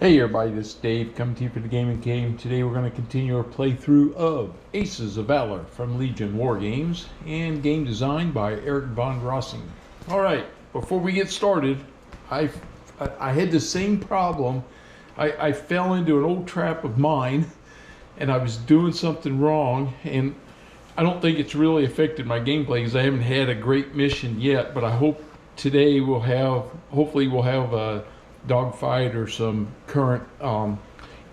Hey everybody, this is Dave coming to you for the Gaming Game. Today we're going to continue our playthrough of Aces of Valor from Legion Wargames and game designed by Eric von Rossing. Alright, before we get started, I had the same problem. I fell into an old trap of mine and I was doing something wrong, and I don't think it's really affected my gameplay because I haven't had a great mission yet, but I hope today hopefully we'll have a dogfight or some current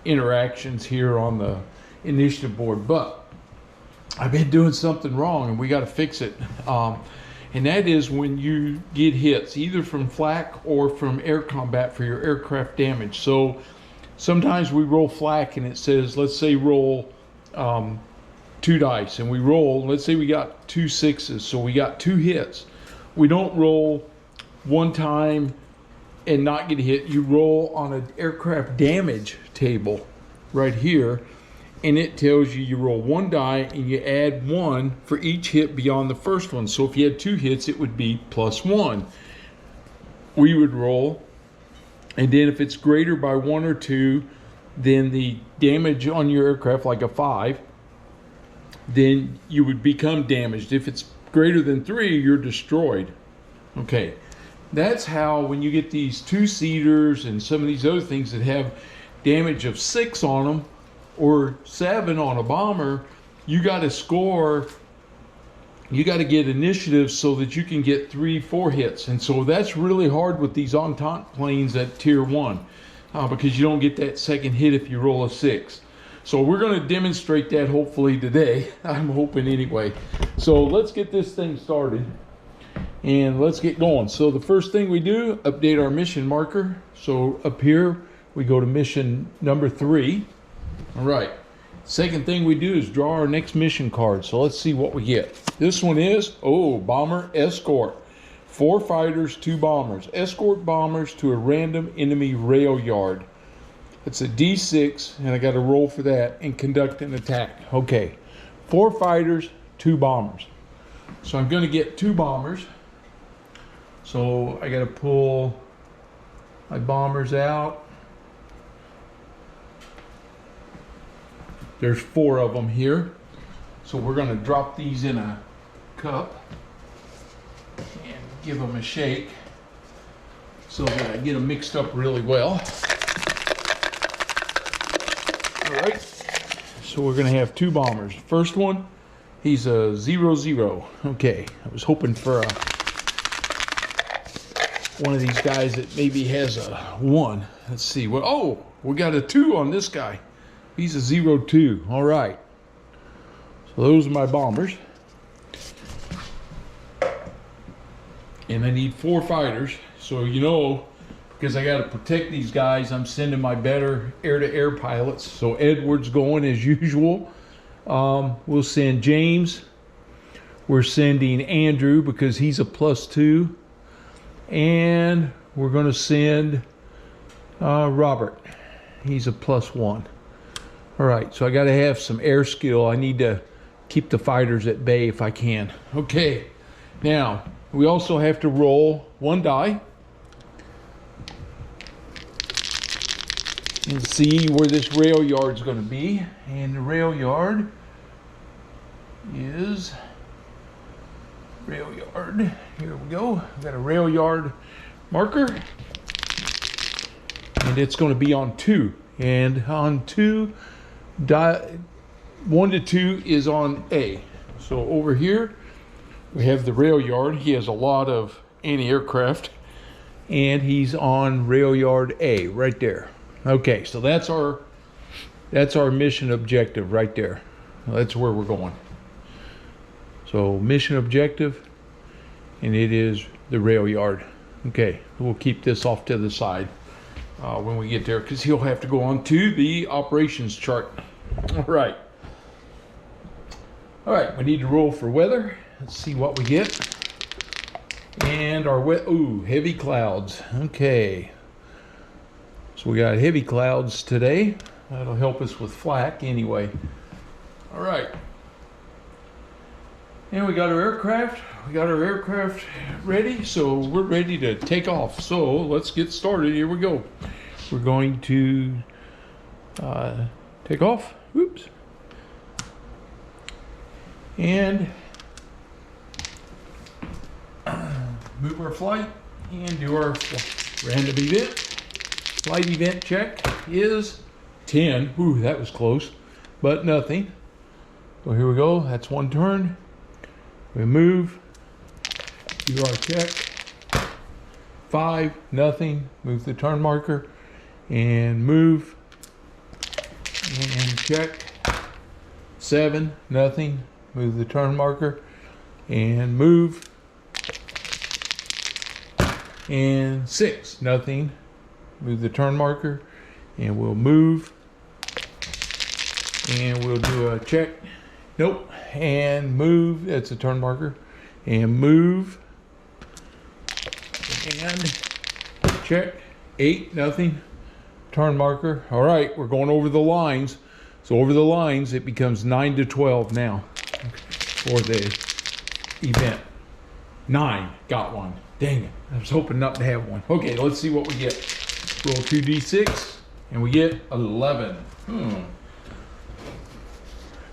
interactions here on the initiative board. But I've been doing something wrong and we got to fix it, and that is when you get hits either from flak or from air combat for your aircraft damage. So sometimes we roll flak and it says, let's say roll 2 dice, and we roll, let's say we got 2 6s, so we got 2 hits. We don't roll one time and not get hit. You roll on an aircraft damage table right here, and it tells you roll 1 die and you add 1 for each hit beyond the first one. So if you had 2 hits, it would be +1. We would roll, and then if it's greater by 1 or 2, then the damage on your aircraft, like a 5, then you would become damaged. If it's greater than 3, you're destroyed. Okay. That's how, when you get these 2-seaters and some of these other things that have damage of 6 on them or 7 on a bomber, you got to score, you got to get initiative so that you can get 3-4 hits. And so that's really hard with these Entente planes at tier 1 because you don't get that second hit if you roll a 6. So we're going to demonstrate that hopefully today. I'm hoping anyway. So let's get this thing started. And let's get going. So the first thing we do, update our mission marker. So up here, we go to mission number 3. All right. Second thing we do is draw our next mission card. So let's see what we get. This one is, bomber escort. 4 fighters, 2 bombers. Escort bombers to a random enemy rail yard. It's a D6, and I got to roll for that and conduct an attack. Okay. 4 fighters, 2 bombers. So I'm going to get 2 bombers. So I got to pull my bombers out. There's 4 of them here. So we're going to drop these in a cup and give them a shake so that I get them mixed up really well. All right. So we're going to have 2 bombers. First one, he's a 0-0. Okay. I was hoping for one of these guys that maybe has a 1. Let's see what. Oh, we got a 2 on this guy. He's a 0-2. All right. So those are my bombers. And I need 4 fighters. So because I got to protect these guys, I'm sending my better air-to-air pilots. So Edward's going as usual. We'll send James. We're sending Andrew because he's a +2. And we're going to send Robert. He's a +1. All right, so I got to have some air skill. I need to keep the fighters at bay if I can. Okay, now we also have to roll 1 die and see where this rail yard is going to be. And the rail yard is rail yard. Here we go. I've got a rail yard marker, and it's going to be on 2. And on 2, 1 to 2 is on A. So over here we have the rail yard. He has a lot of anti-aircraft, and he's on rail yard A right there. Okay, so that's our mission objective right there. That's where we're going. So mission objective, and it is the rail yard. Okay, we'll keep this off to the side when we get there, because he'll have to go on to the operations chart. All right, we need to roll for weather. Let's see what we get. And our heavy clouds. Okay, so we got heavy clouds today. That'll help us with flak anyway. All right. And we got our aircraft. We got our aircraft ready, so we're ready to take off. So let's get started. Here we go. we're going to take off. Whoops. And move our flight and do our random event. Flight event check is 10. Ooh, that was close, but nothing. So here we go. That's one turn. We move. Do our check. 5, nothing. Move the turn marker and move. And check. 7, nothing. Move the turn marker and move. And 6, nothing. Move the turn marker and we'll move. And we'll do a check. Nope. And move. That's a turn marker. And move. And check. 8, nothing. Turn marker. All right, we're going over the lines. So over the lines, it becomes 9 to 12 now for the event. 9, got one. Dang it, I was hoping not to have one. Okay, let's see what we get. Roll 2d6, and we get 11.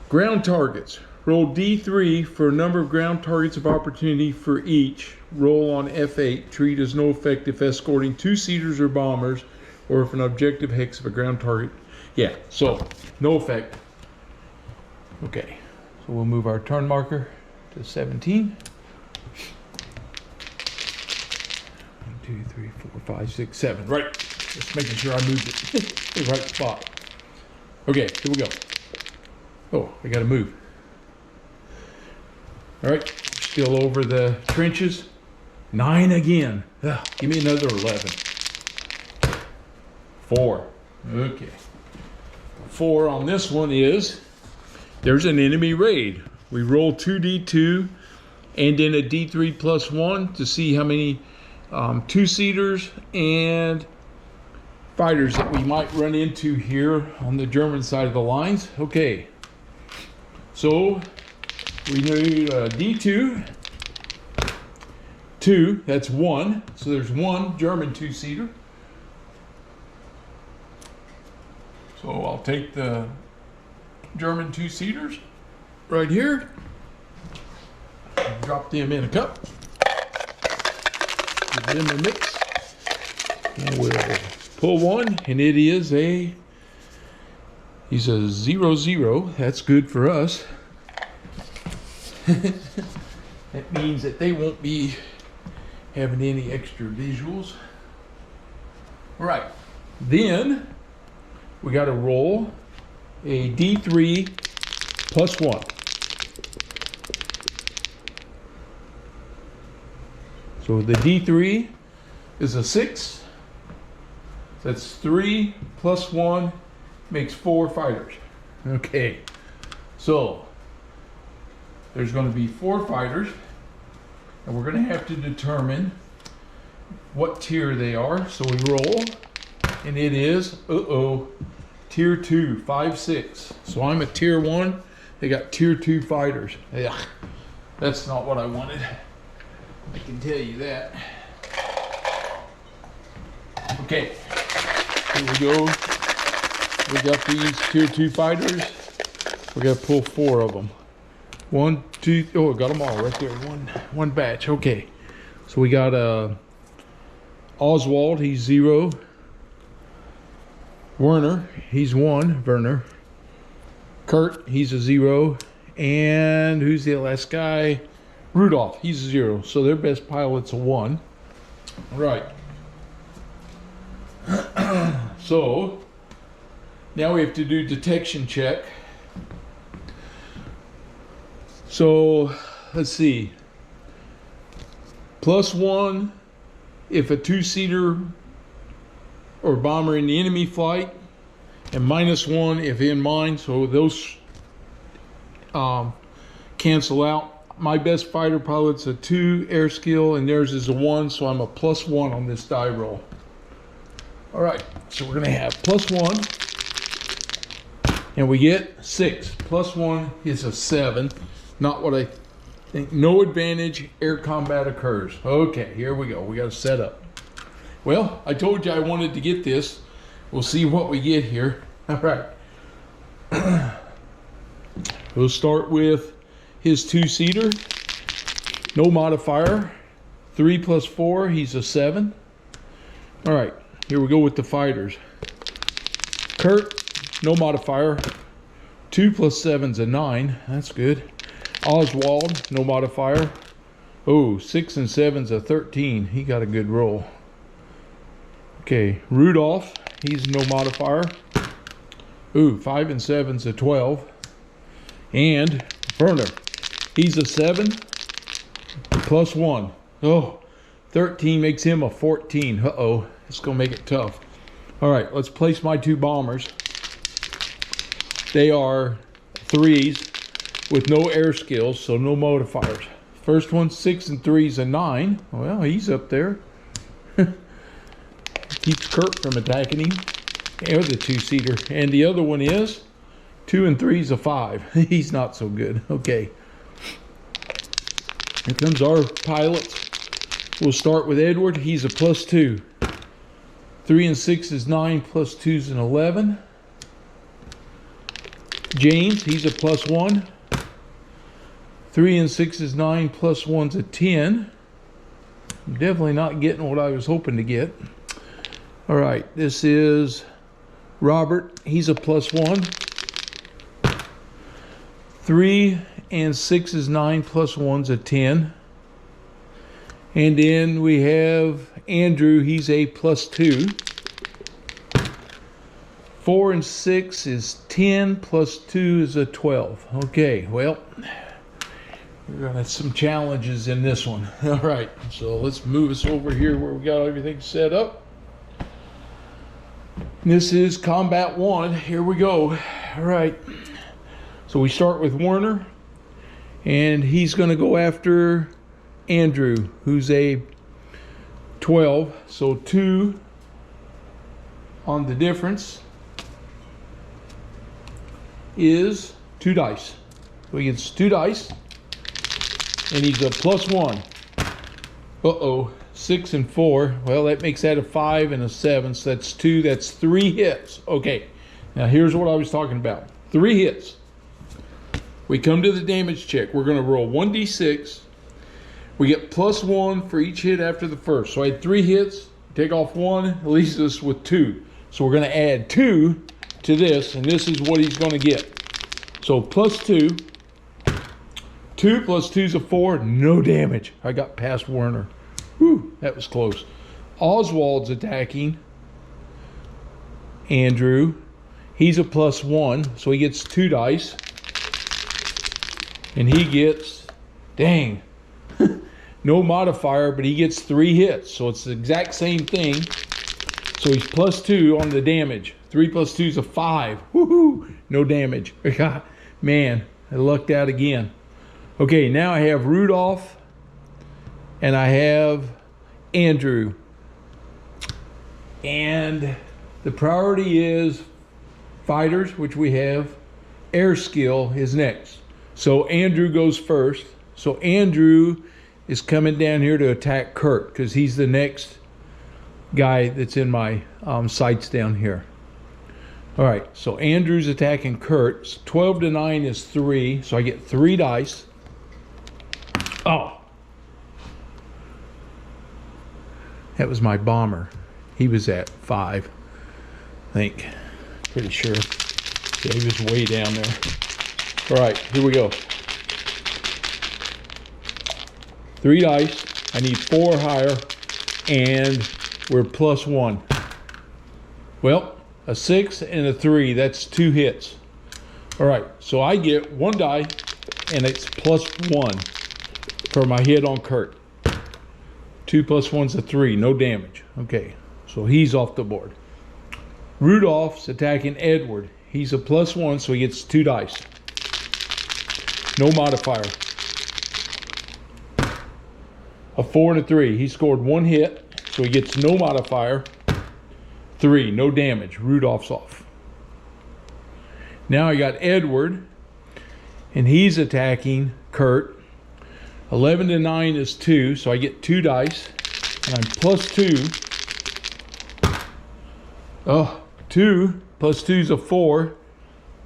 Ground targets. Roll d3 for a number of ground targets of opportunity for each. Roll on f8. Treat as no effect if escorting 2-seaters or bombers, or if an objective hex of a ground target. Yeah, so no effect. Okay, so we'll move our turn marker to 17. 1, 2, 3, 4, 5, 6, 7. Right, just making sure I moved it to the right spot. Okay, here we go. Oh, I gotta move. All right, still over the trenches. 9 again. Ugh, give me another 11. 4. Okay. 4 on this one is, there's an enemy raid. We roll 2d2 and then a d3 plus 1 to see how many 2-seaters and fighters that we might run into here on the German side of the lines. Okay, so we need a d2, 2, that's 1, so there's 1 German 2-seater. So I'll take the German 2-seaters right here, drop them in a cup, give them a mix, and we'll pull one, and it is he's a 0-0. That's good for us. That means that they won't be having any extra visuals. All right, then we got to roll a d3 plus 1. So the d3 is a 6. That's 3 plus 1 makes 4 fighters. Okay, so there's going to be 4 fighters, and we're going to have to determine what tier they are. So we roll, and it is tier 2, 5, 6. So I'm a tier 1. They got tier 2 fighters. Yeah, that's not what I wanted. I can tell you that. Okay, here we go. We got these tier 2 fighters. We got to pull 4 of them. 1, 2, oh, I got them all right there. One batch. Okay, so we got Oswald. He's 0. Werner, he's 1. Werner. Kurt, he's a 0. And who's the last guy? Rudolph, he's a 0. So their best pilot's a 1. Right. So now we have to do detection check. So let's see. +1 if a 2-seater or bomber in the enemy flight, and -1 if in mine. So those cancel out. My best fighter pilot's a 2 air skill, and theirs is a 1, so I'm a +1 on this die roll. All right, so we're gonna have +1, and we get 6. +1 is a 7. Not what I think. No advantage, air combat occurs. Okay, here we go. We got to set up. Well, I told you I wanted to get this. we'll see what we get here. All right. We'll start with his two-seater. No modifier. 3 plus 4, he's a 7. All right, here we go with the fighters. Kurt, no modifier. 2 plus 7's a 9. That's good. Oswald, no modifier. Oh, 6 and 7's a 13. He got a good roll. Okay, Rudolph, he's no modifier. Ooh, 5 and 7's a 12. And Werner, he's a 7 plus 1. Oh, 13 makes him a 14. Uh-oh, it's going to make it tough. All right, let's place my two bombers. They are 3s with no air skills, so no modifiers. First one, 6 and 3's a 9. Well, he's up there. Keeps Kurt from attacking him. Or the two-seater. And the other one is 2 and 3's a 5. He's not so good. Okay. Here comes our pilots. We'll start with Edward. He's a plus 2. 3 and 6 is 9, plus 2's an 11. James, he's a plus 1. 3 and 6 is 9, plus 1's a 10. I'm definitely not getting what I was hoping to get. All right, this is Robert. He's a plus 1. 3 and 6 is 9, plus 1's a 10. And then we have Andrew. He's a plus 2. 4 and 6 is 10, plus 2 is a 12. Okay, well, we're gonna have some challenges in this one. All right, so let's move us over here where we got everything set up. This is Combat 1. Here we go. All right, so we start with Werner, and he's gonna go after Andrew, who's a 12, so 2 on the difference is 2 dice. So he gets 2 dice, and he's a plus 1. Uh-oh, 6 and 4. Well, that makes that a 5 and a 7, so that's 2. That's 3 hits. Okay, now here's what I was talking about. 3 hits. We come to the damage check. We're going to roll 1d6. We get plus 1 for each hit after the first. So I had 3 hits, take off 1, it leaves us with 2. So we're going to add 2 to this, and this is what he's going to get. So plus 2. 2 plus 2's a 4, no damage. I got past Werner. Whew, that was close. Oswald's attacking Andrew. He's a plus 1, so he gets 2 dice. And he gets, dang, no modifier, but he gets 3 hits. So it's the exact same thing. So he's plus 2 on the damage. 3 plus 2 is a 5. Woohoo! No damage. Man, I lucked out again. Okay, now I have Rudolph and I have Andrew. And the priority is fighters, which we have. Air skill is next. So Andrew goes first. So Andrew is coming down here to attack Kurt because he's the next guy that's in my sights down here. All right, so Andrew's attacking Kurt. 12 to 9 is 3, so I get 3 dice. Oh, that was my bomber. He was at 5, I think. Pretty sure. Yeah, he was way down there. All right, here we go. 3 dice. I need 4 higher, and we're plus 1. Well, a 6 and a 3. That's 2 hits. All right, so I get 1 die, and it's plus 1 for my hit on Kurt. 2 plus 1's a 3. No damage. Okay, so he's off the board. Rudolph's attacking Edward. He's a plus 1, so he gets 2 dice. No modifier. A 4 and a 3. He scored 1 hit, so he gets no modifier. 3, no damage. Rudolph's off. Now I got Edward, and he's attacking Kurt. 11 to 9 is 2, so I get 2 dice, and I'm plus 2. Oh, 2 plus 2 is a 4.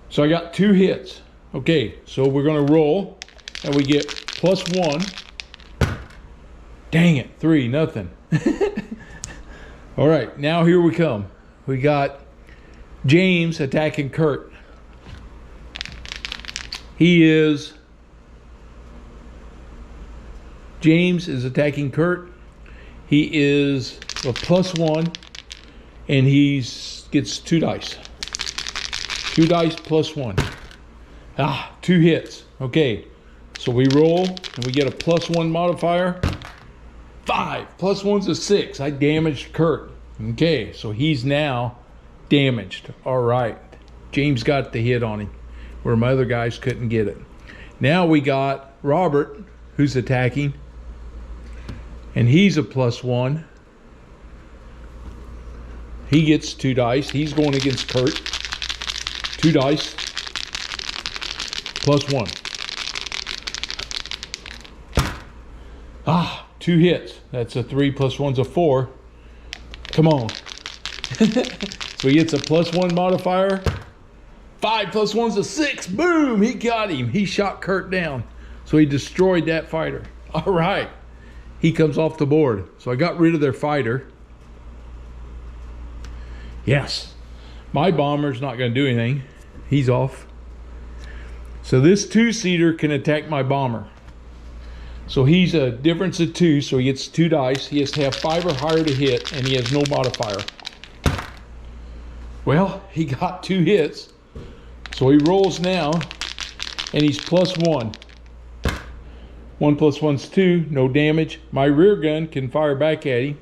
So I got 2 hits. Okay, so we're going to roll, and we get +1. Dang it, 3, nothing. All right, now here we come. We got James attacking Kurt. James is attacking Kurt. He is a +1, and he gets 2 dice. 2 dice +1. 2 hits. Okay, so we roll, and we get a +1 modifier. 5 +1's a 6. I damaged Kurt. Okay, so he's now damaged. All right, James got the hit on him, where my other guys couldn't get it. Now we got Robert, who's attacking, and he's a +1. He gets 2 dice. He's going against Kurt. 2 dice +1. 2 hits. That's a 3 +1's a 4. Come on. So he gets a +1 modifier. 5 +1's a 6. Boom! He got him. He shot Kurt down. So he destroyed that fighter. All right. He comes off the board. So I got rid of their fighter. Yes. My bomber's not going to do anything. He's off. So this 2-seater can attack my bomber. So he's a difference of 2, so he gets 2 dice. He has to have 5 or higher to hit, and he has no modifier. Well, he got 2 hits. So he rolls now, and he's +1. 1 +1's 2, no damage. My rear gun can fire back at him.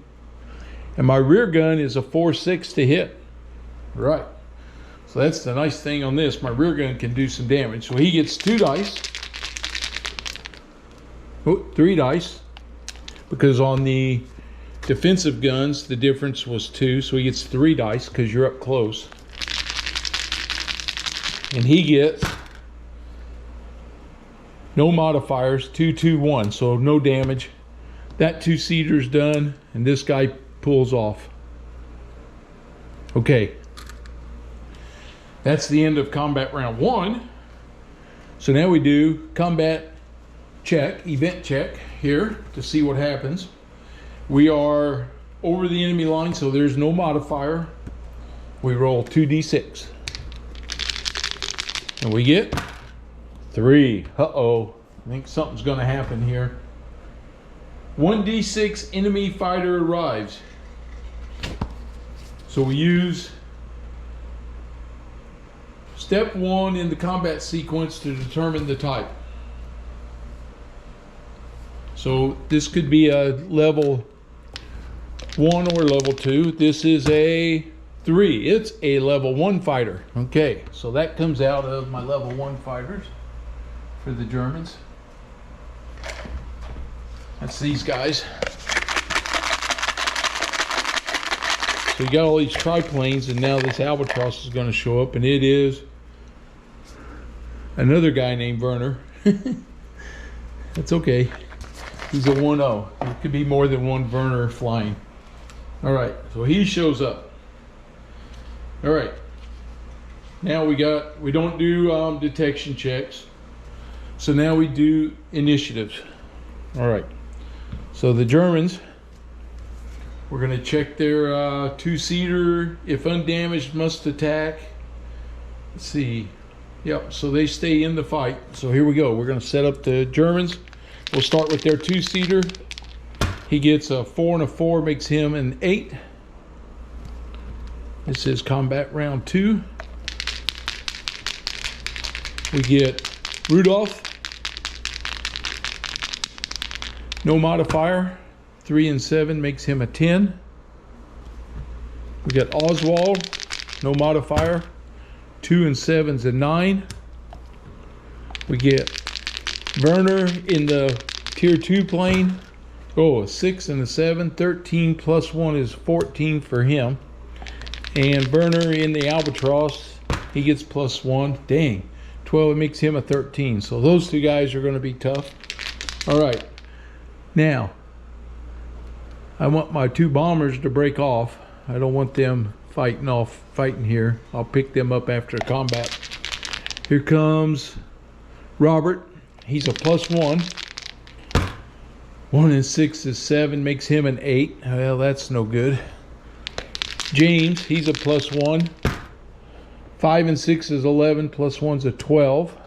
And my rear gun is a 4/6 to hit. Right. So that's the nice thing on this. My rear gun can do some damage. So he gets 2 dice. 3 dice. Because on the defensive guns, the difference was 2. So he gets 3 dice because you're up close. And he gets no modifiers, 2, 2, 1. So no damage. That 2-seater's done. And this guy pulls off. Okay. That's the end of combat round 1. So now we do combat check, event check here to see what happens. We are over the enemy line, so there's no modifier. We roll 2d6. And we get 3. Uh-oh. I think something's going to happen here. 1d6 enemy fighter arrives. So we use step 1 in the combat sequence to determine the type. So this could be a level 1 or level 2. This is a 3. It's a level 1 fighter. Okay, so that comes out of my level 1 fighters for the Germans. That's these guys. So you got all these triplanes, and now this albatross is going to show up, and it is another guy named Werner. That's okay. He's a 1-0. There could be more than one Werner flying. All right, so he shows up. All right. Now we don't do detection checks. So now we do initiatives. All right. So the Germans, we're going to check their 2-seater. If undamaged, must attack. Let's see. Yep, so they stay in the fight. So here we go. We're going to set up the Germans. We'll start with their 2-seater. He gets a 4 and a 4, makes him an 8. This is combat round 2. We get Rudolph. No modifier. 3 and 7 makes him a 10. We got Oswald. No modifier. 2 and 7's a 9. We get Werner in the tier 2 plane. Oh, a 6 and a 7. 13 plus 1 is 14 for him. And Werner in the albatross, he gets plus 1. Dang. 12, it makes him a 13. So those 2 guys are going to be tough. All right. Now, I want my 2 bombers to break off. I don't want them fighting here. I'll pick them up after combat. Here comes Robert. He's a +1. 1 and 6 is 7, makes him an 8. Well, that's no good. James, he's a +1. 5 and 6 is 11, +1's a 12.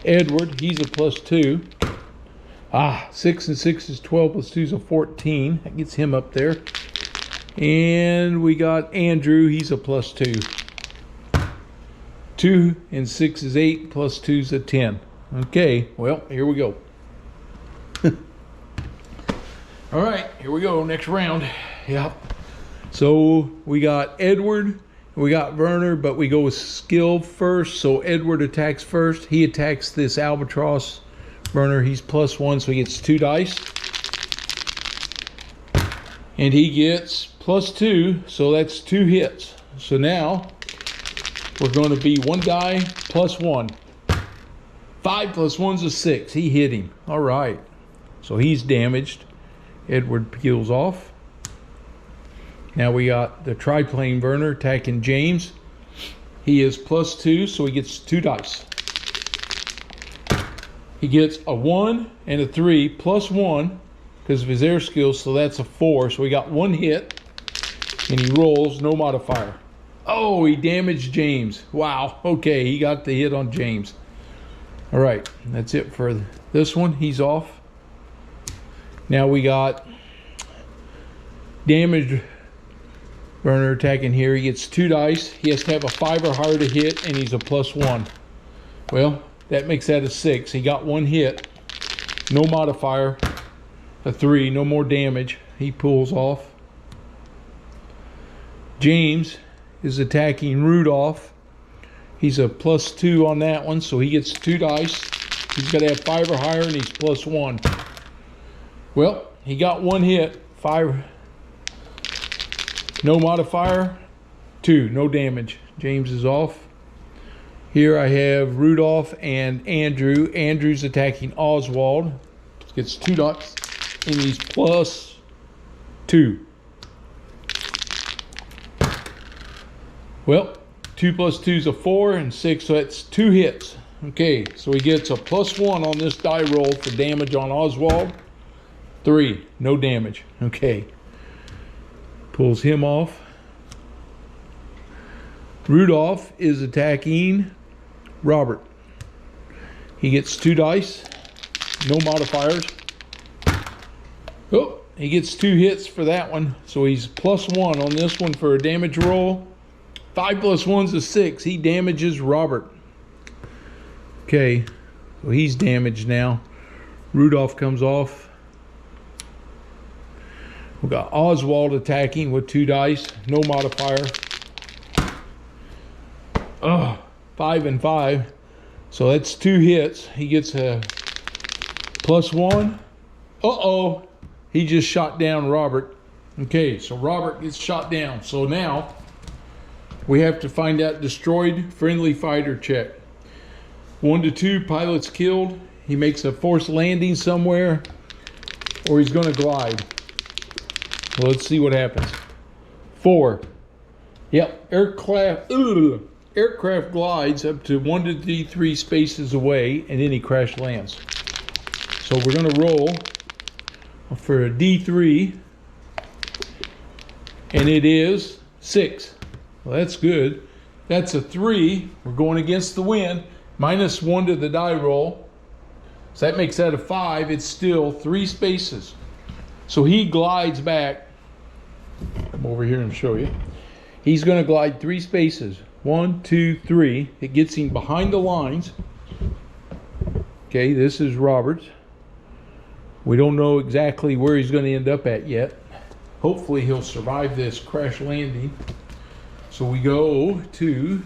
Edward, he's a +2. 6 and 6 is 12, +2 is a 14. That gets him up there. And we got Andrew, he's a +2. 2 and 6 is 8, +2 is a 10. Okay, well, here we go. All right, here we go, next round. Yep. So we got Edward, we got Werner, but we go with skill first. So Edward attacks first. He attacks this albatross. Werner, he's +1, so he gets 2 dice. And he gets +2, so that's 2 hits. So now we're going to be 1 guy +1. 5 + 1's a 6. He hit him. All right. So he's damaged. Edward peels off. Now we got the triplane Werner attacking James. He is +2, so he gets 2 dice. He gets a 1 and a 3 +1 because of his air skills, so that's a 4. So we got 1 hit, and he rolls, no modifier. Oh, he damaged James. Wow. Okay, he got the hit on James. All right, that's it for this one. He's off. Now we got damaged Werner attacking here. He gets 2 dice. He has to have a 5 or higher to hit, and he's a +1. Well, that makes that a 6. He got 1 hit. No modifier. A 3. No more damage. He pulls off. James is attacking Rudolph. He's a +2 on that one, so he gets 2 dice. He's got to have 5 or higher, and he's +1. Well, he got 1 hit. 5. No modifier. 2. No damage. James is off. Here I have Rudolph and Andrew. Andrew's attacking Oswald. Gets 2 dots, and he's +2. Well, 2 + 2 is a 4 and 6, so that's 2 hits. Okay, so he gets a +1 on this die roll for damage on Oswald. 3, no damage. Okay. Pulls him off. Rudolph is attacking Robert. He gets 2 dice, no modifiers. Oh, he gets 2 hits for that one, so he's +1 on this one for a damage roll. 5 + 1's a 6. He damages Robert. Okay, so he's damaged now. Rudolph comes off. We got Oswald attacking with 2 dice, no modifier. 5 and 5. So that's 2 hits. He gets a +1. Uh-oh. He just shot down Robert. Okay, so Robert gets shot down. So now we have to find out destroyed friendly fighter check. 1 to 2, pilot's killed. He makes a forced landing somewhere, or he's going to glide. Well, let's see what happens. 4. Yep, aircraft glides up to 1 to D3 spaces away, and then he crash lands. So we're going to roll for a D3, and it is 6. Well, that's good. That's a 3. We're going against the wind. -1 to the die roll. So that makes that a 5. It's still 3 spaces. So he glides back. Come over here and show you. He's going to glide 3 spaces. 1, 2, 3. It gets him behind the lines. Okay, this is Roberts. We don't know exactly where he's going to end up at yet. Hopefully he'll survive this crash landing. So we go to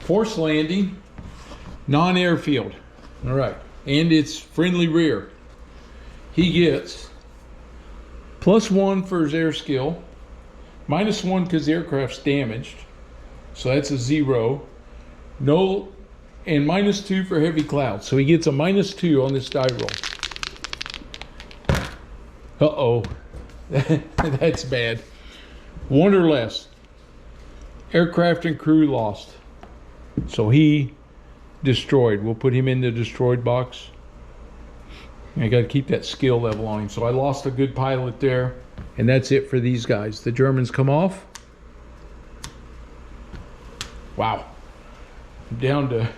forced landing, non-airfield. All right, and it's friendly rear. He gets +1 for his air skill, -1 because the aircraft's damaged, so that's a 0. No, and -2 for heavy clouds, so he gets a -2 on this die roll. Uh-oh, that's bad. One or less. Aircraft and crew lost. So he destroyed. We'll put him in the destroyed box. I got to keep that skill level on him. So I lost a good pilot there. And that's it for these guys. The Germans come off. Wow. I'm down to a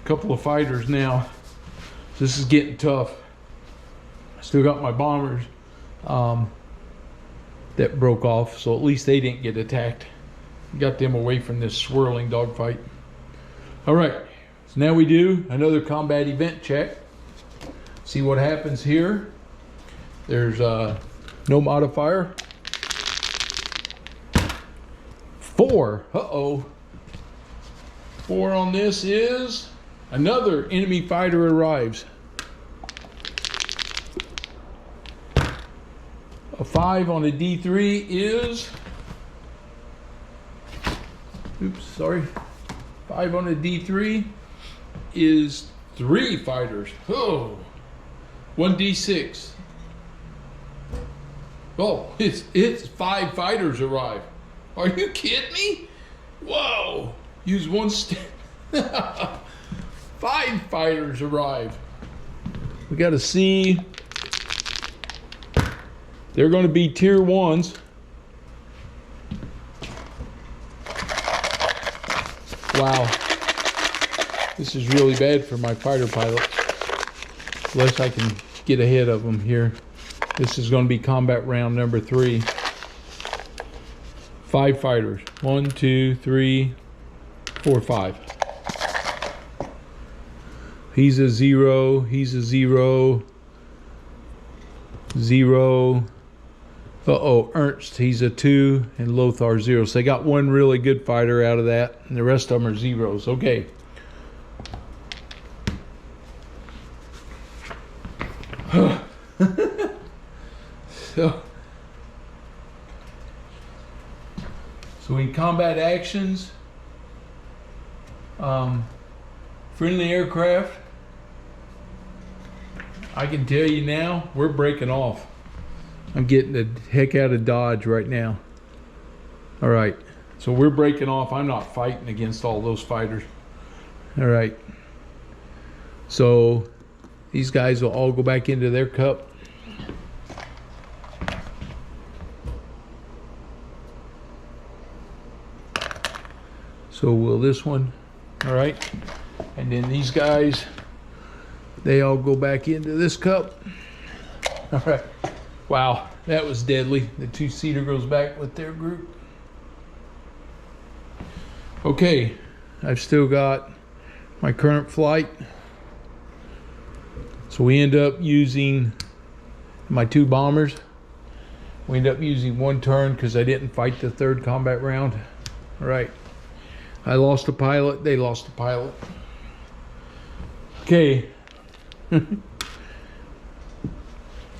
couple of fighters now. This is getting tough. I still got my bombers that broke off, so at least they didn't get attacked. Got them away from this swirling dogfight. All right, so now we do another combat event check. See what happens here. There's no modifier. 4. Uh-oh. 4 on this is another enemy fighter arrives. A 5 on a D3 is, oops, sorry. 5 on a D3 is 3 fighters. Oh, 1 D6. Oh, it's 5 fighters arrive. Are you kidding me? Whoa, use 1 5 fighters arrive. We got to see. They're going to be tier 1s. Wow. This is really bad for my fighter pilots. Unless I can get ahead of them here. This is going to be combat round number 3. 5 fighters. 1, 2, 3, 4, 5. He's a 0. He's a 0. 0. Uh-oh, Ernst, he's a 2, and Lothar 0. So they got 1 really good fighter out of that, and the rest of them are 0s. Okay. So in combat actions, friendly aircraft, I can tell you now, we're breaking off. I'm getting the heck out of Dodge right now. All right, so we're breaking off. I'm not fighting against all those fighters. All right, so these guys will all go back into their cup. So will this one. All right, and then these guys, they all go back into this cup. All right. Wow, that was deadly. The 2-seater goes back with their group. Okay, I've still got my current flight. So we end up using my 2 bombers. We end up using 1 turn because I didn't fight the 3rd combat round. All right, I lost a pilot, they lost a pilot. Okay.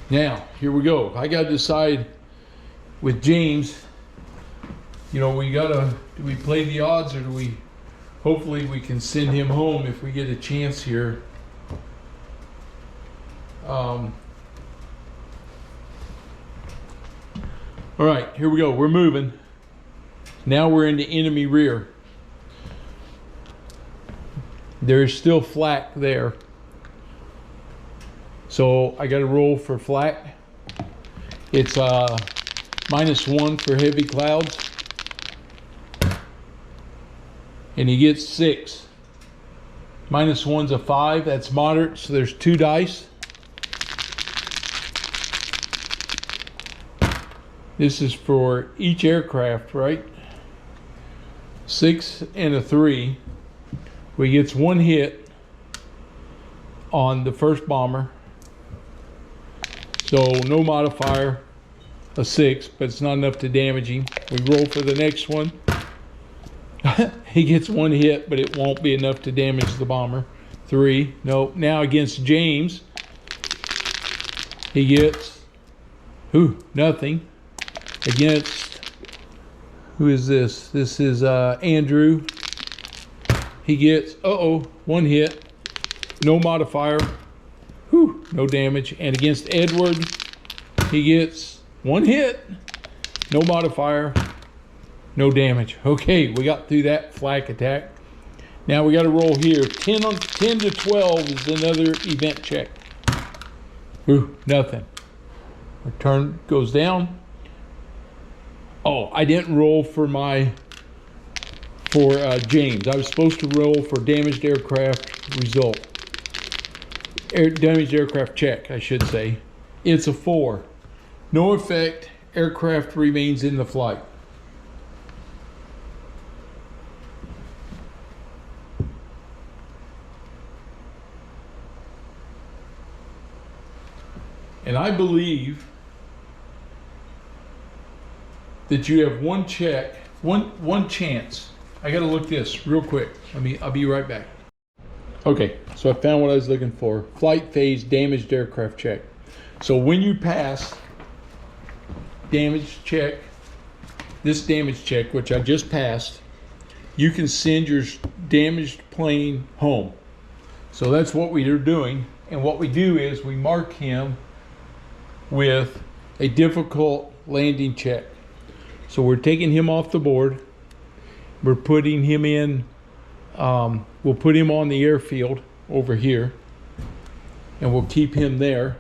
Now, here we go. I got to decide with James, you know, do we play the odds, or do we, hopefully we can send him home if we get a chance here. All right, here we go. We're moving. Now we're in the enemy rear. There's still flak there. So I got to roll for flak. It's -1 for heavy clouds. And he gets 6. -1's a 5. That's moderate. So there's 2 dice. This is for each aircraft, right? 6 and a 3. Where he gets 1 hit on the first bomber. So no modifier, a 6, but it's not enough to damage him. We roll for the next one. He gets 1 hit, but it won't be enough to damage the bomber. 3, no. Now against James, he gets, nothing. Against, who is this? This is Andrew. He gets, 1 hit, no modifier. No damage. And against Edward, he gets 1 hit, no modifier, No damage. Okay, we got through that flak attack. Now we got to roll here. 10 to 12 is another event check. Ooh, nothing. Our turn goes down. Oh, I didn't roll for James. I was supposed to roll for damaged aircraft result. Damaged aircraft check, I should say. It's a 4. No effect. Aircraft remains in the flight. And I believe that you have one chance. I gotta look this real quick. I'll be right back. Okay, so I found what I was looking for. Flight phase damaged aircraft check. So when you pass damage check, this damage check, which I just passed, you can send your damaged plane home. So that's what we are doing. And what we do is we mark him with a difficult landing check. So we're taking him off the board. We're putting him in, we'll put him on the airfield over here, and we'll keep him there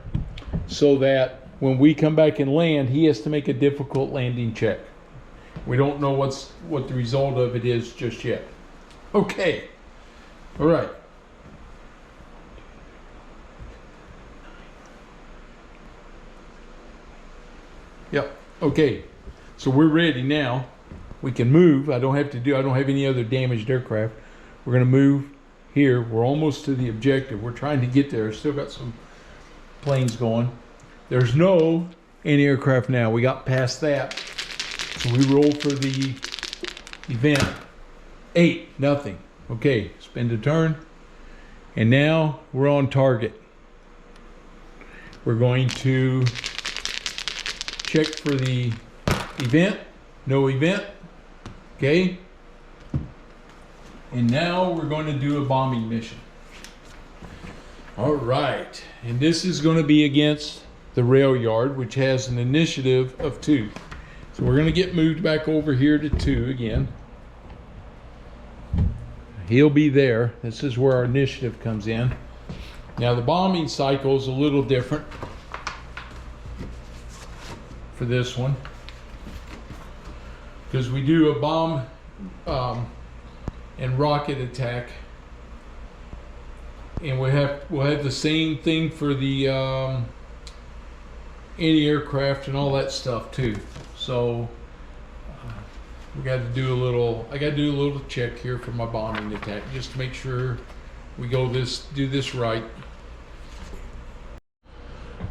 so that when we come back and land, he has to make a difficult landing check. We don't know what the result of it is just yet. Okay. All right. Yep. Okay. So we're ready now. We can move. I don't have any other damaged aircraft. We're going to move here. We're almost to the objective. We're trying to get there. Still got some planes going. There's no anti-aircraft now. We got past that. So we roll for the event. 8, nothing. Okay, spend a turn. And now we're on target. We're going to check for the event. No event. Okay. And now we're going to do a bombing mission. All right. And this is going to be against the rail yard, which has an initiative of 2. So we're going to get moved back over here to 2 again. He'll be there. This is where our initiative comes in. Now the bombing cycle is a little different for this one, because we do a bomb and rocket attack, and we'll have the same thing for the anti-aircraft and all that stuff too. So we got to do a little. I got to do a little check here for my bombing attack just to make sure we do this right.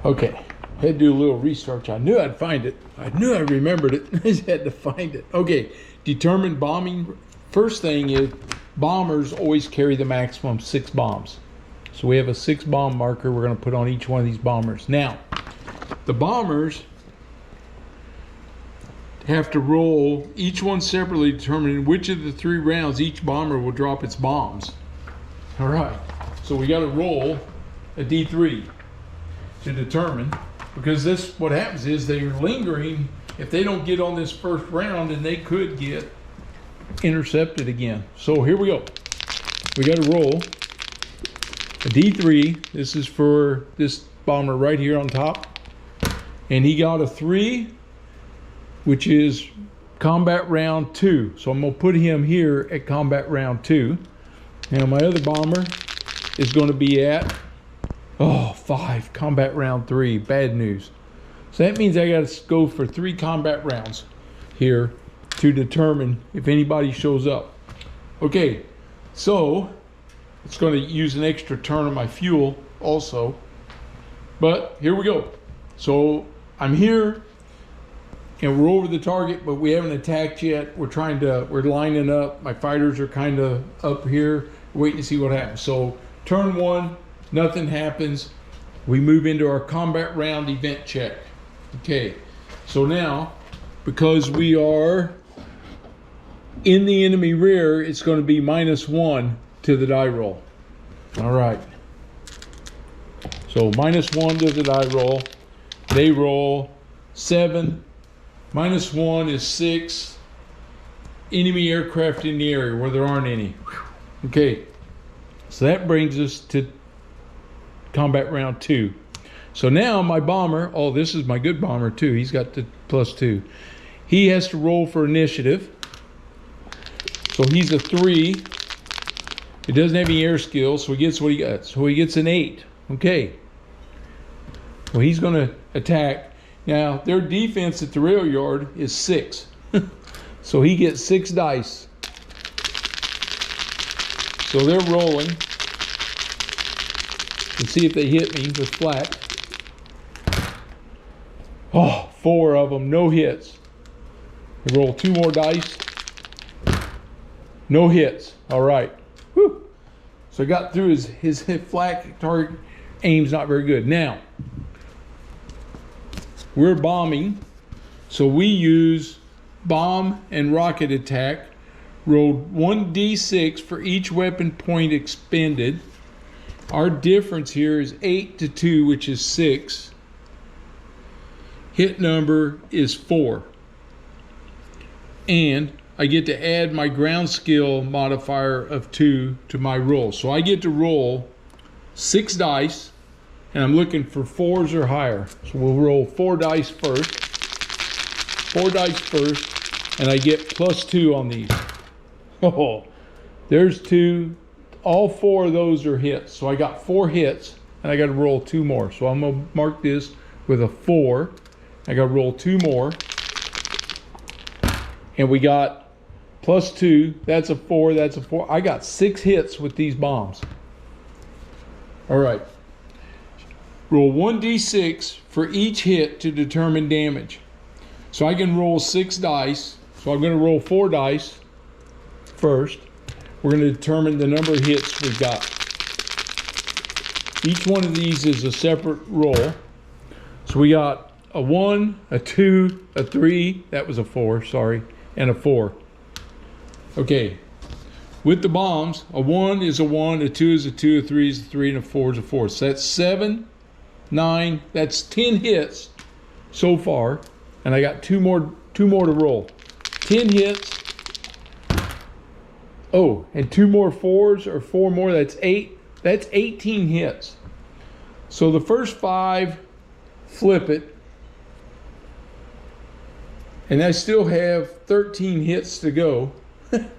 Okay. Had to do a little research. I knew I'd find it. I knew I remembered it. I just had to find it. Okay, determine bombing. First thing is bombers always carry the maximum 6 bombs. So we have a 6 bomb marker we're going to put on each one of these bombers. Now, the bombers have to roll each one separately, determining which of the 3 rounds each bomber will drop its bombs. All right, so we got to roll a D3 to determine. Because what happens is they're lingering. If they don't get on this first round, then they could get intercepted again. So here we go. We got to roll a D3. This is for this bomber right here on top. And he got a 3, which is combat round 2. So I'm going to put him here at combat round 2. Now my other bomber is going to be at 5, combat round 3. Bad news. So that means I got to go for 3 combat rounds here to determine if anybody shows up. Okay, so it's going to use an extra turn of my fuel also. But here we go. So I'm here and we're over the target, but we haven't attacked yet. We're lining up. My fighters are kind of up here, waiting to see what happens. So turn 1. Nothing happens. We move into our combat round event check. Okay, so now, because we are in the enemy rear, it's going to be -1 to the die roll. All right. So -1 to the die roll. They roll 7. -1 is 6. enemy aircraft in the area where there aren't any. Okay, so that brings us to combat round 2. So now my bomber, oh, this is my good bomber too. He's got the +2. He has to roll for initiative. So he's a 3. He doesn't have any air skills, so he gets what he got. So he gets an 8. Okay. Well, he's going to attack. Now, their defense at the rail yard is 6. So he gets 6 dice. So they're rolling. And see if they hit me with flak. Oh, 4 of them, no hits. They roll 2 more dice. No hits. All right. Whew. So I got through his flak target. Aim's not very good. Now, we're bombing. So we use bomb and rocket attack. Rolled 1d6 for each weapon point expended. Our difference here is 8 to 2, which is 6. Hit number is 4. And I get to add my ground skill modifier of 2 to my roll. So I get to roll 6 dice, and I'm looking for 4s or higher. So we'll roll 4 dice first. 4 dice first, and I get +2 on these. Oh, there's 2. All 4 of those are hits. So I got 4 hits, and I got to roll 2 more. So I'm going to mark this with a 4. I got to roll 2 more. And we got +2. That's a 4. That's a 4. I got 6 hits with these bombs. All right. Roll 1d6 for each hit to determine damage. So I can roll 6 dice. So I'm going to roll 4 dice first. We're going to determine the number of hits we've got. Each one of these is a separate roll. So we got a 1, a 2, a 3, that was a 4, sorry, and a 4. Okay, with the bombs, a 1 is a 1, a 2 is a 2, a 3 is a 3, and a 4 is a 4. So that's 7, 9, that's 10 hits so far, and I got 2 more to roll. 10 hits. Oh, and 2 more 4s or 4 more, that's 8. That's 18 hits. So the first 5, flip it. And I still have 13 hits to go.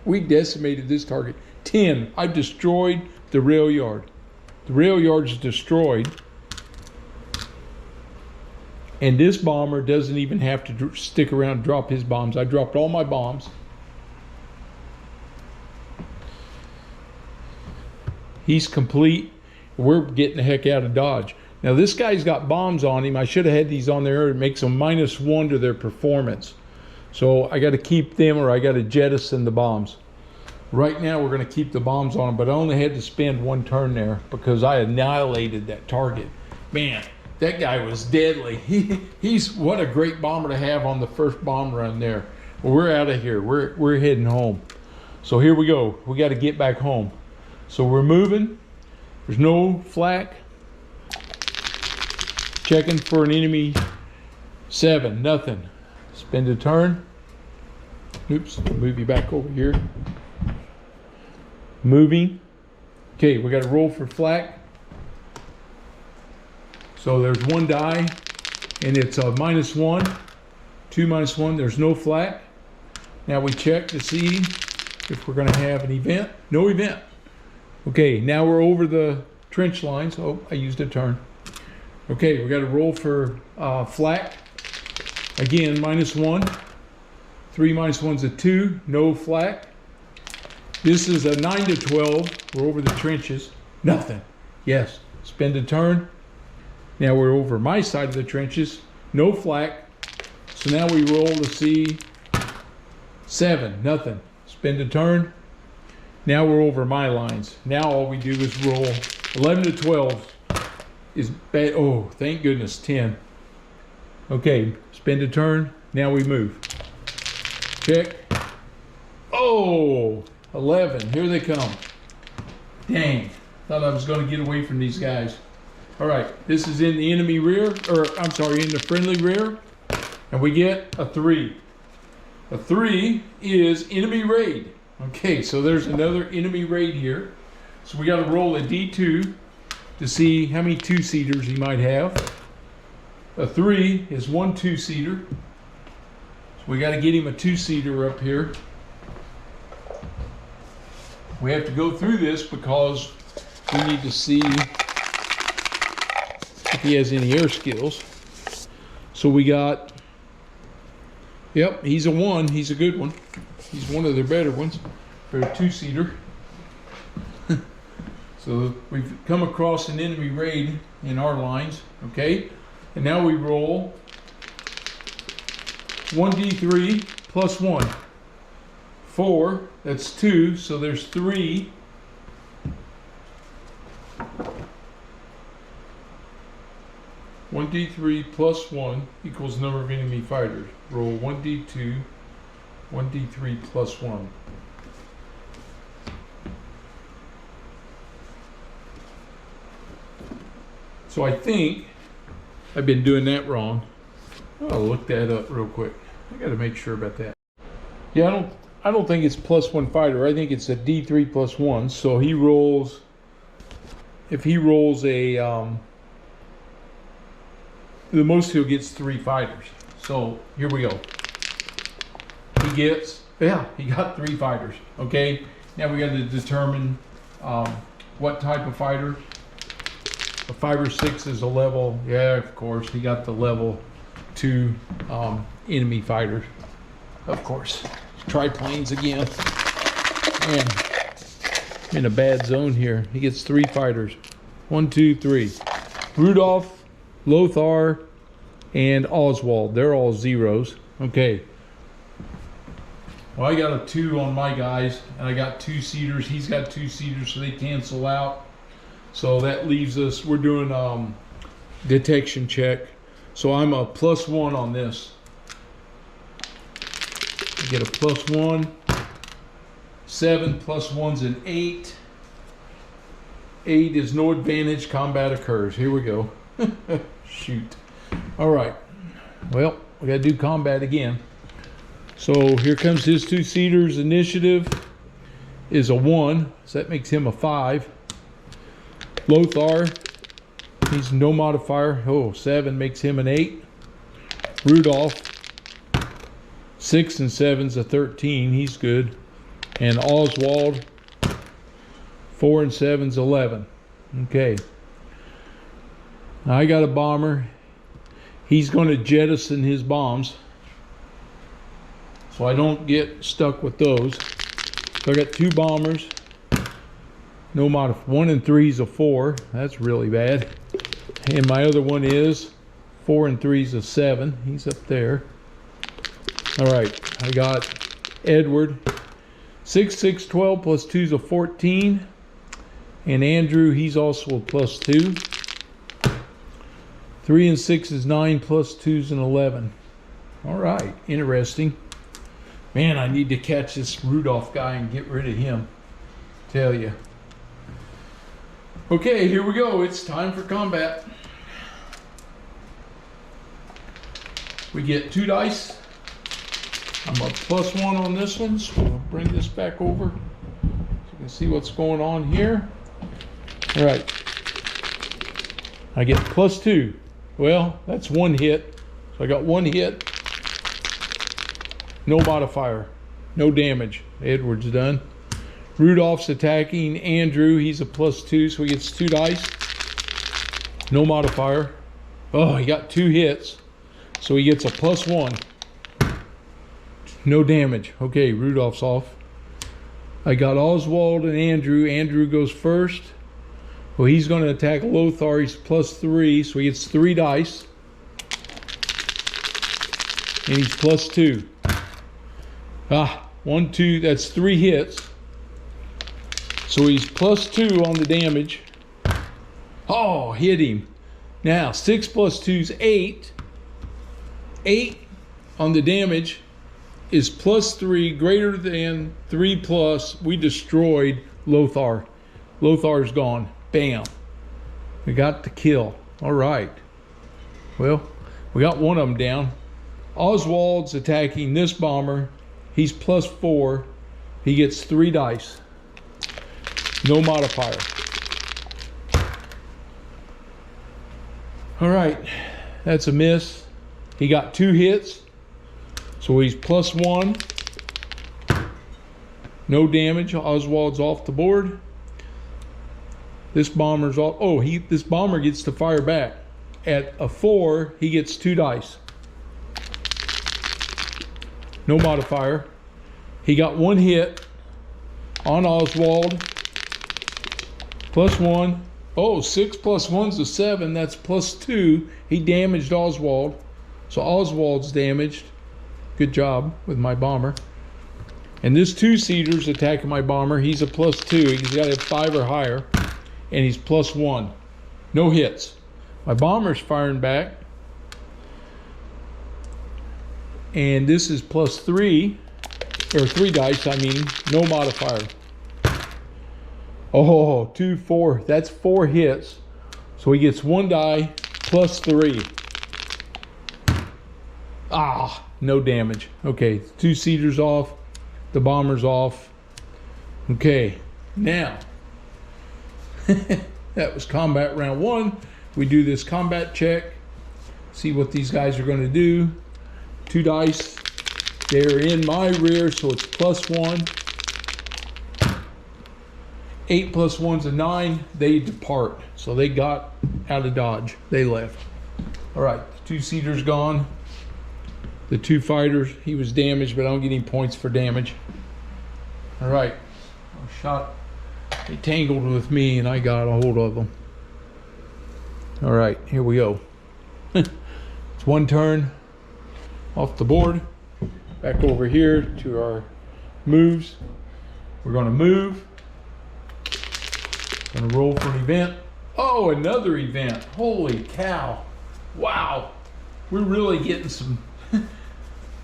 We decimated this target. 10, I've destroyed the rail yard. The rail yard is destroyed. And this bomber doesn't even have to stick around and drop his bombs. I dropped all my bombs. He's complete. We're getting the heck out of Dodge. Now this guy's got bombs on him. I should have had these on there. It makes them -1 to their performance. So I got to keep them, or I got to jettison the bombs. Right now we're going to keep the bombs on him, but I only had to spend 1 turn there because I annihilated that target. Man, that guy was deadly. He's what a great bomber to have on the first bomb run there. Well, we're out of here. We're heading home. So here we go. We got to get back home. So we're moving. There's no flak. Checking for an enemy 7, nothing. Spend a turn. Oops, move you back over here. Moving. Okay, we got to roll for flak. So there's 1 die, and it's a -1. 2 -1, there's no flak. Now we check to see if we're going to have an event. No event. Okay, now we're over the trench lines. Oh, I used a turn. Okay, we got to roll for flak. Again, -1. 3 -1's a 2. No flak. This is a 9 to 12. We're over the trenches. Nothing. Yes. Spend a turn. Now we're over my side of the trenches. No flak. So now we roll to see 7. Nothing. Spend a turn. Now we're over my lines. Now all we do is roll. 11 to 12 is bad. Oh, thank goodness, 10. Okay, spend a turn. Now we move. Check. Oh, 11. Here they come. Dang. Thought I was going to get away from these guys. All right, this is in the enemy rear, or I'm sorry, in the friendly rear. And we get a 3. A 3 is enemy raid. Okay, so there's another enemy raid here. So we got to roll a D2 to see how many 2-seaters he might have. A 3 is one 2-seater. So we got to get him a 2-seater up here. We have to go through this because we need to see if he has any air skills. So we got, yep, he's a 1. He's a good one. He's one of their better ones for a 2-seater. So we've come across an enemy raid in our lines, okay? And now we roll 1d3 plus 1. 4, that's 2, so there's 3. One D3 plus 1 equals number of enemy fighters. Roll 1d2, 1d3 plus 1. So I think I've been doing that wrong. I'll look that up real quick. I got to make sure about that. Yeah, I don't think it's plus 1 fighter. I think it's a D3 plus 1. So he rolls. If he rolls a the most he'll gets 3 fighters. So here we go. He gets, yeah, he got 3 fighters. Okay. Now we got to determine what type of fighter. A 5 or 6 is a level. Yeah, of course, he got the level 2 enemy fighters. Of course. Triplanes again. Man, I'm in a bad zone here. He gets 3 fighters. 1, 2, 3. Rudolph, Lothar, and Oswald. They're all 0s. Okay. Well, I got a 2 on my guys, and I got 2-seaters. He's got 2-seaters, so they cancel out. So that leaves us, we're doing detection check. So I'm a plus 1 on this. I get a plus 1. 7 plus 1's an 8. 8 is no advantage, combat occurs. Here we go. Shoot. All right. Well, we got to do combat again. So here comes his 2-seaters. Initiative is a 1. So that makes him a 5. Lothar, he's no modifier. Oh, 7 makes him an 8. Rudolph, 6 and 7's a 13. He's good. And Oswald, 4 and 7's 11. Okay. I got a bomber. He's going to jettison his bombs, so I don't get stuck with those. So I got 2 bombers. No mod. 1 and 3's a 4. That's really bad. And my other one is 4 and 3's a 7. He's up there. All right. I got Edward. 6, 6, 12 plus 2's a 14. And Andrew, he's also a plus 2. 3 and 6 is 9 plus 2's an 11. All right. Interesting. Man, I need to catch this Rudolph guy and get rid of him. Tell you. Okay, here we go. It's time for combat. We get 2 dice. I'm a plus 1 on this one, so we'll bring this back over so you can see what's going on here. All right. I get plus 2. Well, that's 1 hit. So I got 1 hit. No modifier. No damage. Edward's done. Rudolph's attacking Andrew. He's a plus 2, so he gets 2 dice. No modifier. Oh, he got 2 hits, so he gets a plus 1. No damage. Okay, Rudolph's off. I got Oswald and Andrew. Andrew goes first. Well, he's going to attack Lothar. He's plus 3, so he gets 3 dice. And he's plus 2. 1, 2, that's 3 hits. So he's plus 2 on the damage. Oh, hit him. Now, 6 plus 2's 8. 8 on the damage is plus 3, greater than 3 plus. We destroyed Lothar. Lothar's gone. Bam. We got the kill. All right. Well, we got one of them down. Oswald's attacking this bomber. He's +4. He gets 3 dice. No modifier. All right, that's a miss. He got 2 hits, so he's +1. No damage. Oswald's off the board. This bomber's off. Oh, this bomber gets to fire back. At a 4, he gets 2 dice. No modifier. He got 1 hit on Oswald. +1. Oh, 6 + 1's a 7. That's +2. He damaged Oswald. So Oswald's damaged. Good job with my bomber. And this 2-seater's attacking my bomber. He's a +2. He's got to have 5 or higher. And he's +1. No hits. My bomber's firing back. And this is +3. Or 3 dice, I mean. No modifier. Oh, 2, 4. That's 4 hits. So he gets 1 die +3. Ah, no damage. Okay, 2-seater's off. The bomber's off. Okay, now. That was combat round 1. We do this combat check. See what these guys are going to do. 2 dice. They're in my rear, so it's +1. 8 + 1's a 9. They depart. So they got out of Dodge. They left. All right, the 2-seater's gone. The 2 fighters, he was damaged, but I don't get any points for damage. All right, they tangled with me and I got a hold of them. All right, here we go. It's 1 turn off the board. Back over here to our moves. We're gonna move. Gonna roll for an event. Oh, another event. Holy cow. Wow. We're really getting some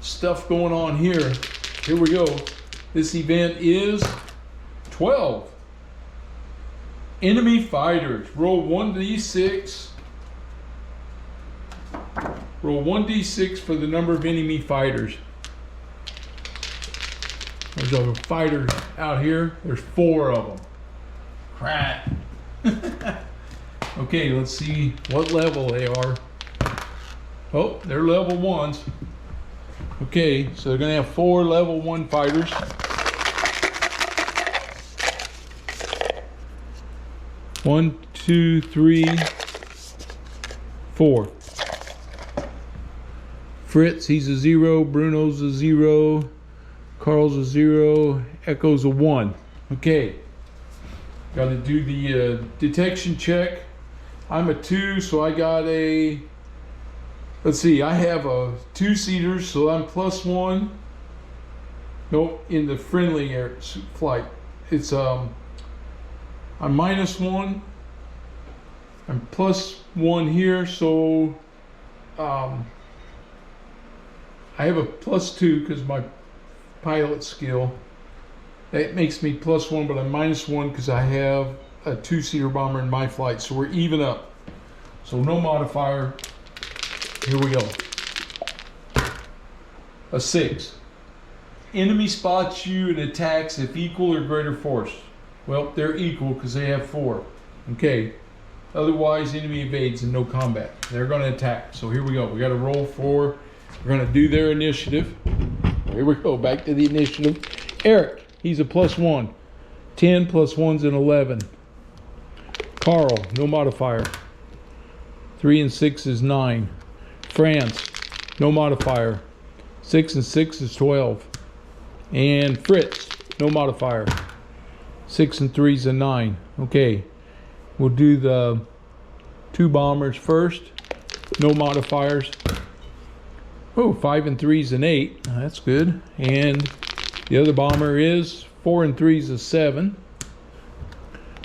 stuff going on here. Here we go. This event is 12. Enemy fighters. Roll 1d6. Roll 1d6 for the number of enemy fighters. There's a fighter out here. There's 4 of them. Crap. Okay, let's see what level they are. Oh, they're level 1s. Okay, so they're gonna have 4 level 1 fighters. One, 2, 3, 4. Fritz, he's a 0. Bruno's a 0. Carl's a 0. Echo's a 1. Okay. Got to do the detection check. I'm a 2, so I got a... Let's see, I have a 2-seater, so I'm +1. Nope, in the friendly air flight. It's I'm -1. I'm +1 here, so I have a +2 because my pilot skill. That makes me +1, but I'm -1 because I have a 2-seater bomber in my flight, so we're even up. So no modifier. Here we go. A 6. Enemy spots you and attacks if equal or greater force. Well, they're equal because they have 4. Okay. Otherwise, enemy evades and no combat. They're going to attack. So here we go. We got to roll for. We're going to do their initiative. Here we go. Back to the initiative. Eric, he's a +1. 10 + 1's an 11. Carl, no modifier. 3 and 6 is 9. France, no modifier. 6 and 6 is 12. And Fritz, no modifier. 6 and 3 is a 9. Okay, we'll do the 2 bombers first. No modifiers. Oh, 5 and 3 is an 8. That's good. And the other bomber is 4 and 3 is a 7.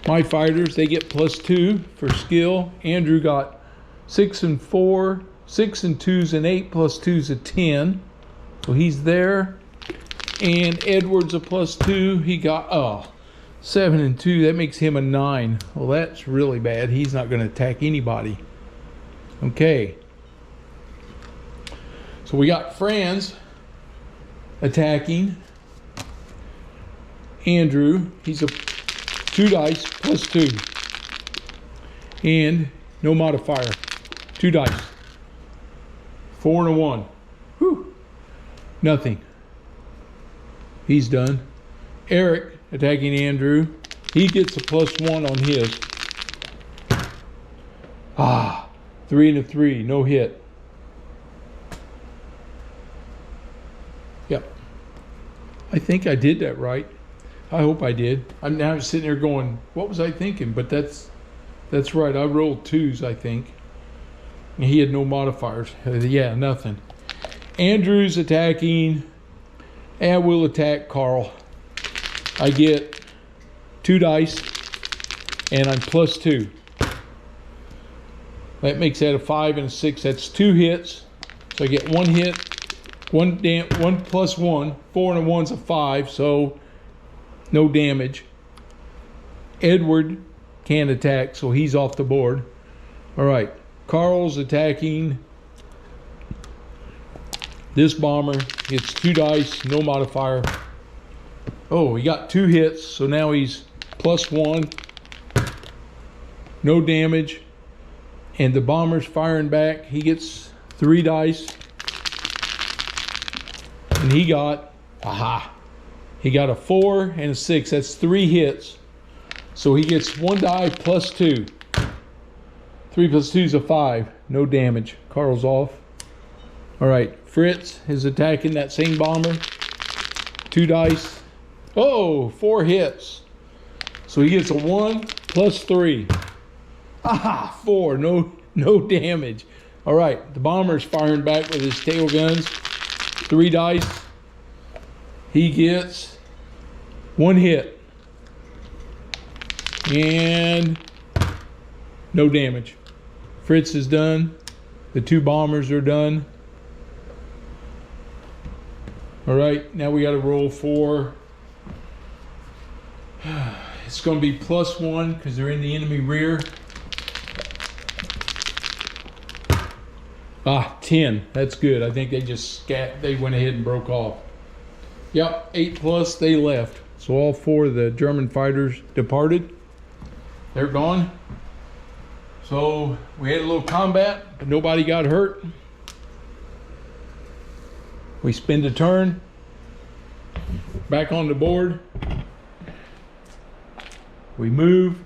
My fighters, they get +2 for skill. Andrew got 6 and 4. 6 and 2's an 8 + 2's a 10. So he's there. And Edward's a +2. He got 7 and 2. That makes him a 9. Well, that's really bad. He's not going to attack anybody. Okay. So we got Franz. attacking Andrew. He's a 2 dice plus 2. And no modifier. 2 dice. 4 and a 1. Whew. Nothing. He's done. Eric attacking Andrew. He gets a +1 on his. 3 and a 3. No hit. Yep. I think I did that right. I hope I did. I'm now sitting there going, what was I thinking? But that's right. I rolled 2s, I think. And he had no modifiers. Yeah, nothing. Andrew's attacking. And we'll attack Carl. I get 2 dice. And I'm +2. That makes that a 5 and a 6. That's 2 hits. So I get 1 hit. 1 +1. 4 and a 1's a 5. So no damage. Edward can't attack, so he's off the board. All right. Carl's attacking this bomber. Gets 2 dice, no modifier. Oh, he got 2 hits, so now he's +1. No damage. And the bomber's firing back. He gets 3 dice. And he got, he got a 4 and a 6. That's 3 hits. So he gets 1 die +2. 3 + 2 is a 5. No damage. Carl's off. All right. Fritz is attacking that same bomber. 2 dice. Oh, 4 hits. So he gets a 1 + 3. 4. No damage. All right. The bomber's firing back with his tail guns. 3 dice. He gets 1 hit. And no damage. Fritz is done. The 2 bombers are done. All right, now we got to roll for. It's going to be +1 because they're in the enemy rear. 10. That's good. I think they just they went ahead and broke off. Yep, 8+, they left. So all 4 of the German fighters departed. They're gone. So we had a little combat, but nobody got hurt. We spend a turn. Back on the board. We move.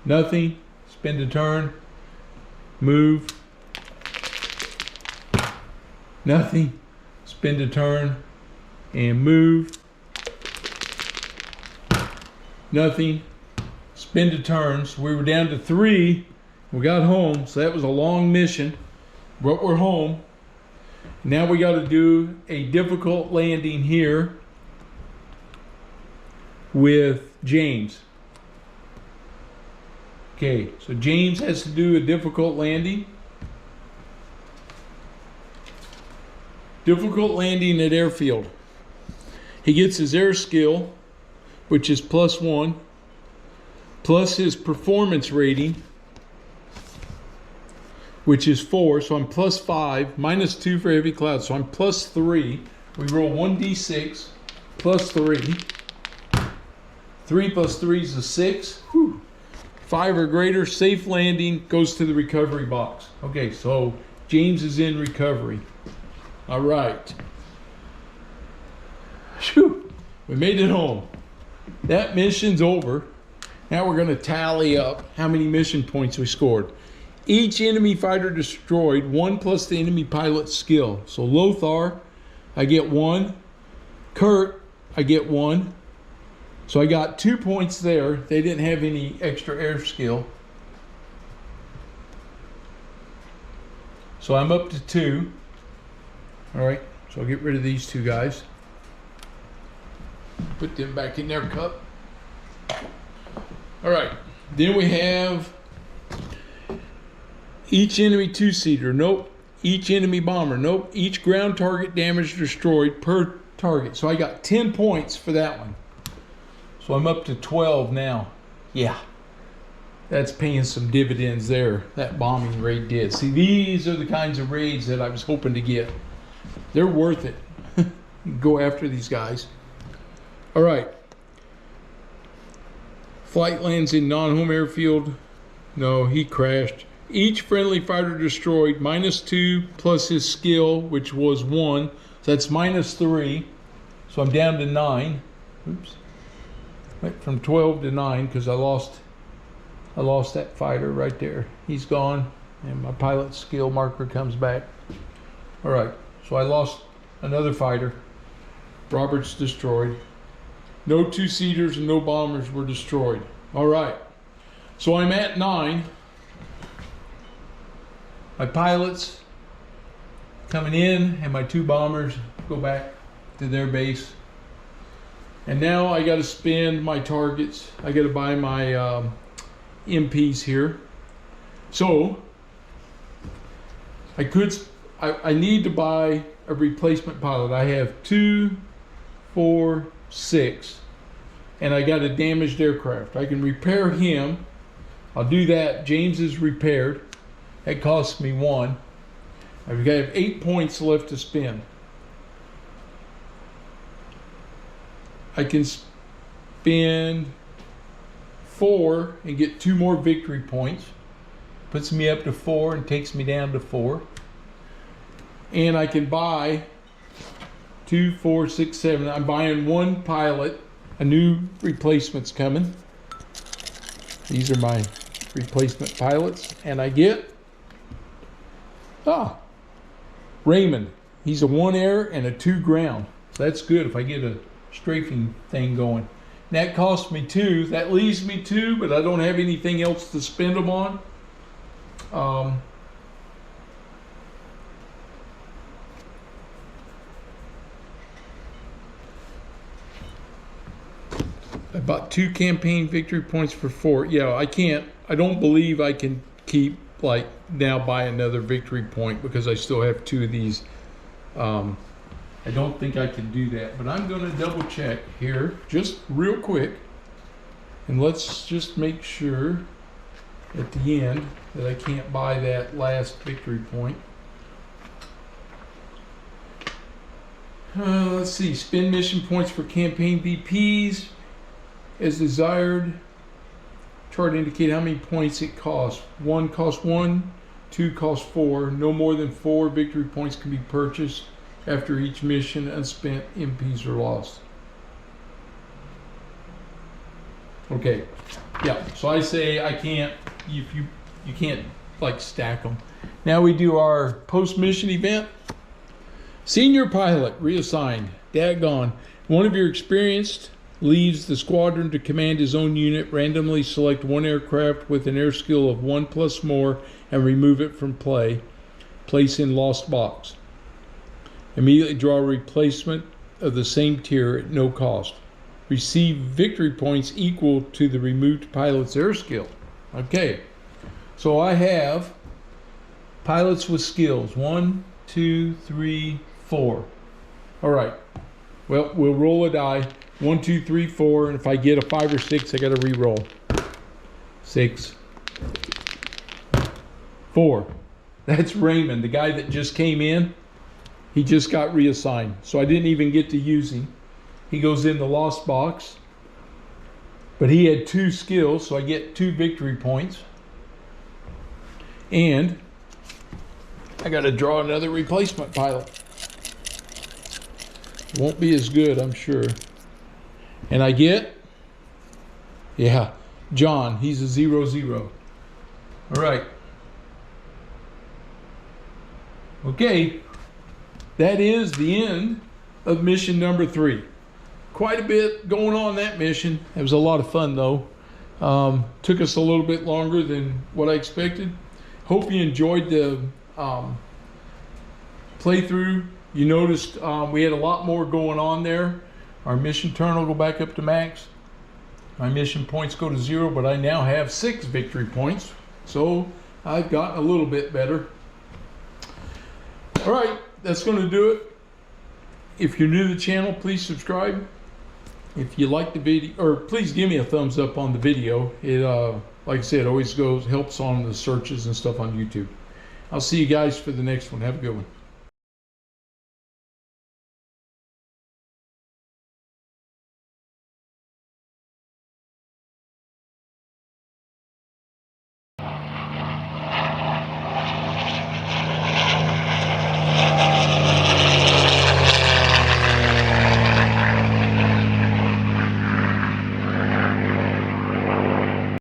Nothing. Spend a turn. Move. Nothing. Spend a turn. And move. Nothing. Spend a turn. So we were down to 3. We got home. So that was a long mission. But we're home. Now we got to do a difficult landing here with James. Okay, so James has to do a difficult landing. Difficult landing at airfield. He gets his air skill, which is +1, plus his performance rating, which is 4, so I'm +5, -2 for heavy cloud, so I'm +3. We roll 1d6, +3. 3 + 3 is a 6. Whew. 5 or greater, safe landing, goes to the recovery box. Okay, so James is in recovery. All right. Whew. We made it home. That mission's over. Now we're going to tally up how many mission points we scored. Each enemy fighter destroyed, 1 plus the enemy pilot's skill. So Lothar, I get 1. Kurt, I get 1. So I got 2 points there. They didn't have any extra air skill. So I'm up to 2. All right, so I'll get rid of these 2 guys. Put them back in their cup. All right, then we have each enemy 2-seater, nope. Each enemy bomber, nope. Each ground target damage destroyed per target. So I got 10 points for that one. So I'm up to 12 now. Yeah, that's paying some dividends there. That bombing raid did. See, these are the kinds of raids that I was hoping to get. they're worth it. Go after these guys. All right. Flight lands in non-home airfield. No, he crashed. Each friendly fighter destroyed -2 plus his skill, which was 1. So that's -3. So I'm down to 9. Oops. Went from 12 to 9 because I lost that fighter right there. He's gone, and my pilot skill marker comes back. All right, so I lost another fighter. Robert's destroyed. No two-seaters and no bombers were destroyed. All right, so I'm at 9. My pilots coming in, and my 2 bombers go back to their base. And now I got to spend my targets. I got to buy my MPs here. So I need to buy a replacement pilot. I have 2, 4, 6, and I got a damaged aircraft. I can repair him. I'll do that. James is repaired. That costs me 1. I've got 8 points left to spend. I can spend 4 and get 2 more victory points. Puts me up to 4 and takes me down to 4. And I can buy 2, 4, 6, 7. I'm buying 1 pilot. A new replacement's coming. These are my replacement pilots. And I get Raymond. He's a 1 air and a 2 ground. So that's good if I get a strafing thing going. And that costs me 2. That leaves me 2, but I don't have anything else to spend them on. I bought 2 campaign victory points for 4. Yeah, I don't believe I can keep, like, now buy another victory point because I still have 2 of these. I don't think I can do that, but I'm going to double check here just real quick, and let's just make sure at the end that I can't buy that last victory point. Let's see, spend mission points for campaign VPs as desired. Chart indicate how many points it costs. 1 costs 1, 2 costs 4. No more than 4 victory points can be purchased after each mission. Unspent MPs are lost. Okay, yeah, so I say I can't, you can't like stack them. Now we do our post-mission event. Senior pilot reassigned. Daggone. One of your experienced leaves the squadron to command his own unit. Randomly select 1 aircraft with an air skill of 1 plus more and remove it from play. Place in lost box. Immediately draw a replacement of the same tier at no cost. Receive victory points equal to the removed pilot's air skill. Okay, so I have pilots with skills. 1, 2, 3, 4. All right, well, we'll roll a die. 1, 2, 3, 4, and if I get a 5 or 6, I got to re-roll. 6, 4. That's Raymond, the guy that just came in. He just got reassigned, so I didn't even get to use him. He goes in the lost box, but he had 2 skills, so I get 2 victory points. And I got to draw another replacement pilot. It won't be as good, I'm sure. And I get, yeah, John. He's a 0-0. All right. Okay. That is the end of mission number 3. Quite a bit going on that mission. It was a lot of fun though. Took us a little bit longer than what I expected. Hope you enjoyed the playthrough. You noticed we had a lot more going on there. Our mission turn will go back up to max. My mission points go to 0, but I now have 6 victory points. So I've gotten a little bit better. All right, that's going to do it. If you're new to the channel, please subscribe. If you like the video, or please give me a thumbs up on the video. It, like I said, always helps on the searches and stuff on YouTube. I'll see you guys for the next one. Have a good one.